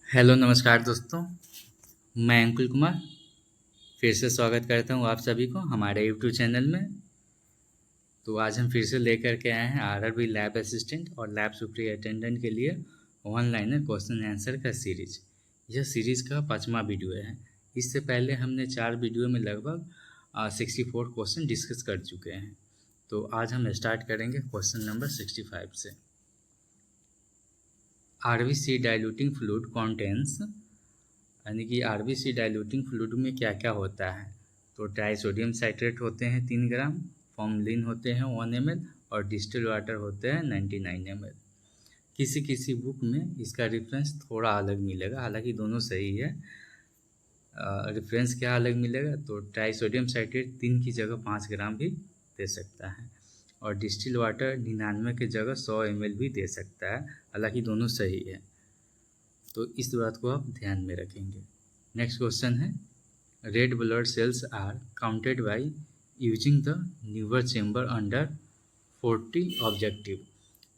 Hello नमस्कार दोस्तों। मैं अंकुल कुमार फिर से स्वागत करता हूँ आप सभी को हमारे यूट्यूब चैनल में। तो आज हम फिर से लेकर के आए हैं आरआरबी लैब असिस्टेंट और लैब सुपरिटेंडेंट के लिए ऑनलाइन क्वेश्चन आंसर का सीरीज। यह सीरीज का 5वां वीडियो है। इससे पहले हमने 4 वीडियो में लगभग 64 क्वेश्चन डिस्कस कर चुके हैं। तो आज हम स्टार्ट करेंगे क्वेश्चन नंबर 65 से। आरबीसी डाइल्यूटिंग फ्लूइड कंटेंस, यानी कि आरबीसी डाइल्यूटिंग फ्लूइड में क्या क्या होता है। तो ट्राइसोडियम साइट्रेट होते हैं 3 ग्राम, फॉर्मलिन होते हैं 1 ml और डिस्टिल वाटर होते हैं 99 ml। किसी किसी बुक में इसका रेफरेंस थोड़ा अलग मिलेगा, हालांकि दोनों सही है। रेफरेंस क्या अलग मिलेगा, तो ट्राइसोडियम साइट्रेट 3 की जगह 5 ग्राम भी दे सकता है और डिस्टिल वाटर 99 की जगह 100 ml भी दे सकता है, हालांकि दोनों सही है। तो इस बात को आप ध्यान में रखेंगे। नेक्स्ट क्वेश्चन है, red blood cells are counted by using the Neubauer chamber under 40 objective.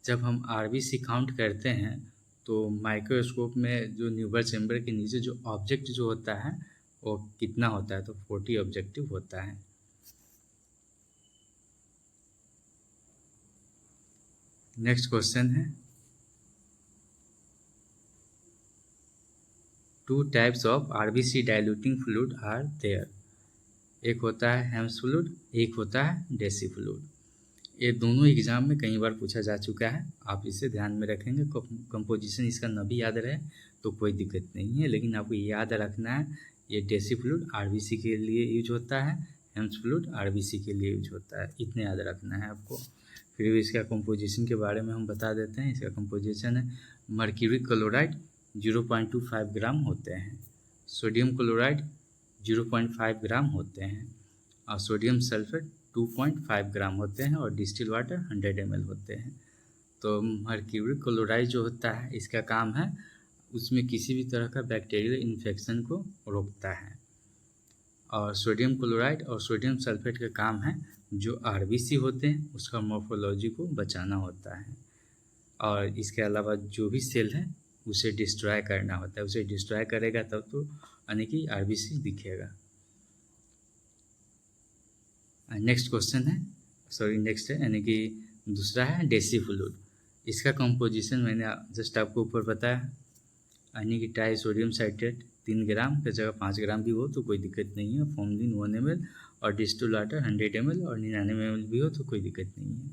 जब हम आरबीसी काउंट करते हैं तो माइक्रोस्कोप में जो न्यूवर चेम्बर के नीचे जो ऑब्जेक्ट जो होता है वो कितना होता है, तो 40 ऑब्जेक्टिव होता है। नेक्स्ट क्वेश्चन है, 2 types of RBC diluting fluid are there. एक होता है हेम्स फ्लूइड, एक होता है डेसी फ्लूइड। ये दोनों एग्जाम में कई बार पूछा जा चुका है, आप इसे ध्यान में रखेंगे। कंपोजिशन इसका न भी याद रहे तो कोई दिक्कत नहीं है, लेकिन आपको याद रखना है ये डेसी फ्लूइड आरबीसी के लिए यूज होता है, हेम्स फ्लूइड आरबीसी के लिए यूज होता है, इतने याद रखना है आपको। फिर भी इसका कंपोजिशन के बारे में हम बता देते हैं। इसका कंपोजिशन है, मर्क्यूरी क्लोराइड 0.25 ग्राम होते हैं, सोडियम क्लोराइड 0.5 ग्राम होते हैं और सोडियम सल्फेट 2.5 ग्राम होते हैं और डिस्टिल वाटर 100 ml होते हैं। तो मर्क्यूरी क्लोराइड जो होता है इसका काम है उसमें किसी भी तरह का बैक्टीरियल इन्फेक्शन को रोकता है, और सोडियम क्लोराइड और सोडियम सल्फेट का काम है जो आरबीसी होते हैं उसका मॉर्फोलॉजी को बचाना होता है, और इसके अलावा जो भी सेल है उसे डिस्ट्रॉय करना होता है। उसे डिस्ट्रॉय करेगा तब तो यानी कि आरबीसी दिखेगा। नेक्स्ट क्वेश्चन है, नेक्स्ट है यानी कि दूसरा है डेसी फ्लूइड। इसका कंपोजिशन मैंने जस्ट आपको ऊपर बताया, यानी कि ट्राई सोडियम साइट्रेट 3 ग्राम की जगह 5 ग्राम भी हो तो कोई दिक्कत नहीं है, फॉर्मलिन 1 ml और डिस्टिल वाटर 100 ml और 99 ml भी हो तो कोई दिक्कत नहीं है।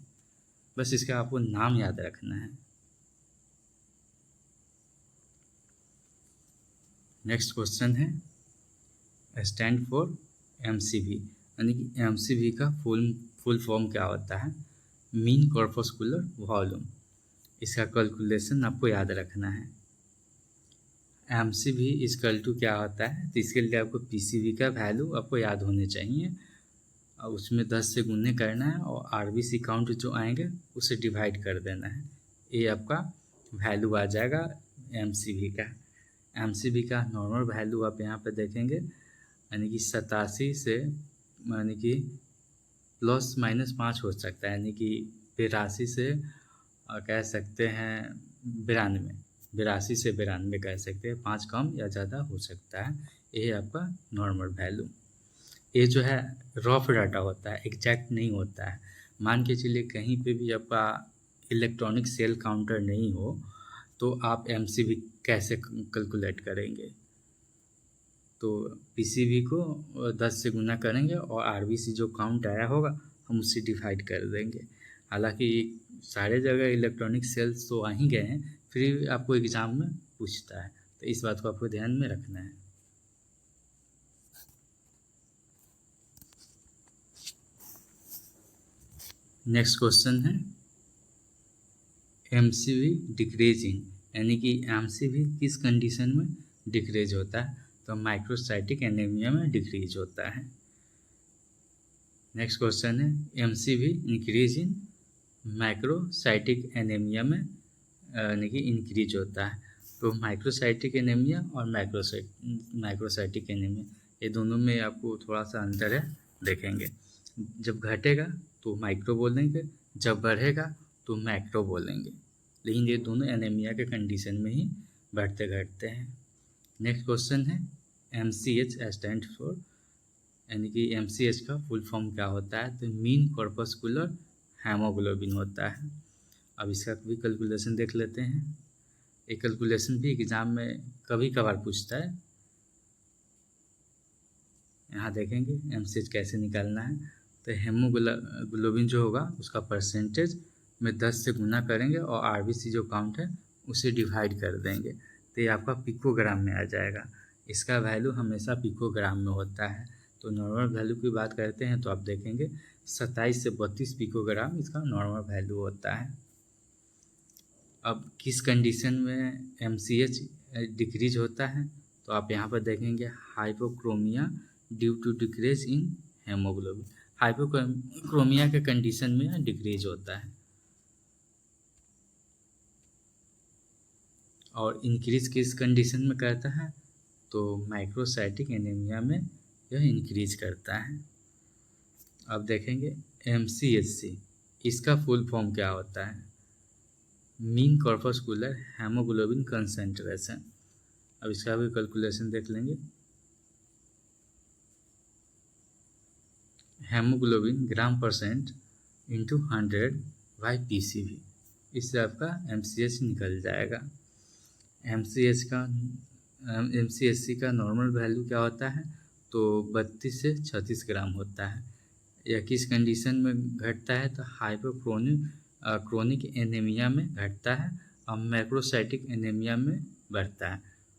बस इसका आपको नाम याद रखना है। नेक्स्ट क्वेश्चन है, स्टैंड फॉर एमसीवी, यानी कि एमसीवी का फुल फॉर्म क्या होता है, मीन कॉर्पस्कुलर वॉल्यूम। इसका कैलकुलेशन आपको याद रखना है। एमसीवी इक्वल टू क्या होता है, तो इसके लिए आपको पीसीवी का वैल्यू आपको याद होने चाहिए और उसमें 10 से गुने करना है और आरबीसी काउंट जो आएंगे उसे डिवाइड कर देना है, ये आपका वैल्यू आ जाएगा एमसीवी का। एमसीवी का नॉर्मल वैल्यू आप यहाँ पे देखेंगे, यानी कि 87 से यानी कि ±5 हो सकता है, यानी कि 82 से कह सकते हैं 82 से 92 कह सकते हैं, 5 कम या ज़्यादा हो सकता है। ये आपका नॉर्मल वैल्यू। ये जो है रफ डाटा होता है, एग्जैक्ट नहीं होता है। मान के चलिए कहीं पे भी आपका इलेक्ट्रॉनिक सेल काउंटर नहीं हो तो आप एमसीवी कैसे कैलकुलेट करेंगे, तो पीसीवी को 10 से गुना करेंगे और आरबीसी जो काउंट आया होगा हम उससे डिवाइड कर देंगे। हालांकि सारे जगह इलेक्ट्रॉनिक सेल्स तो आ ही गए हैं, फिर भी आपको एग्ज़ाम में पूछता है, तो इस बात को आपको ध्यान में रखना है। नेक्स्ट क्वेश्चन है, एमसीवी डिक्रीजिंग, यानी कि एमसीवी किस कंडीशन में डिक्रीज होता है, तो माइक्रोसाइटिक एनीमिया में डिक्रीज होता है। नेक्स्ट क्वेश्चन है, MCV increase in microcytic anaemia में यानी कि इंक्रीज होता है। तो माइक्रोसाइटिक एनीमिया और माइक्रोसाइटिक एनीमिया ये दोनों में आपको थोड़ा सा अंतर है, देखेंगे। जब घटेगा तो माइक्रो बोलेंगे, जब बढ़ेगा तो मैक्रो बोलेंगे, लेकिन ये दोनों एनीमिया के कंडीशन में ही बढ़ते घटते हैं। नेक्स्ट क्वेश्चन है MCH स्टैंड फॉर, यानी कि MCH का फुल फॉर्म क्या होता है? तो मीन कॉर्पस्कुलर हेमोग्लोबिन होता है। अब इसका भी कैलकुलेशन देख लेते हैं। एक कैलकुलेशन भी एग्जाम में कभी कभार पूछता है। यहाँ देखेंगे MCH कैसे निकालना है। तो हेमोग्लोबिन जो होगा उसका परसेंटेज में 10 से गुना करेंगे और RBC जो काउंट है उसे डिवाइड कर देंगे, तो ये आपका पिकोग्राम में आ जाएगा। इसका वैल्यू हमेशा पिकोग्राम में होता है। तो नॉर्मल वैल्यू की बात करते हैं तो आप देखेंगे 27 से 32 पिकोग्राम इसका नॉर्मल वैल्यू होता है। अब किस कंडीशन में MCH डिक्रीज होता है? तो आप यहाँ पर देखेंगे hypochromia due to decrease in haemoglobin. Hypochromia के कंडीशन में डिक्रीज होता है। और इंक्रीज किस कंडीशन में करता है? तो माइक्रोसाइटिक एनीमिया में यह इंक्रीज करता है। अब देखेंगे MCHC, इसका फुल फॉर्म क्या होता है? Mean corpuscular haemoglobin concentration. अब इसका भी कैलकुलेशन देख लेंगे। Haemoglobin gram percent into 100 by PCV, इससे आपका MCH निकल जाएगा। MCHC का नॉर्मल वैल्यू क्या होता है? तो 32 से 36 ग्राम होता है। यह किस कंडीशन में घटता है? तो क्रोनिक एनीमिया में घटता है और मैक्रोसाइटिक एनीमिया में बढ़ता है।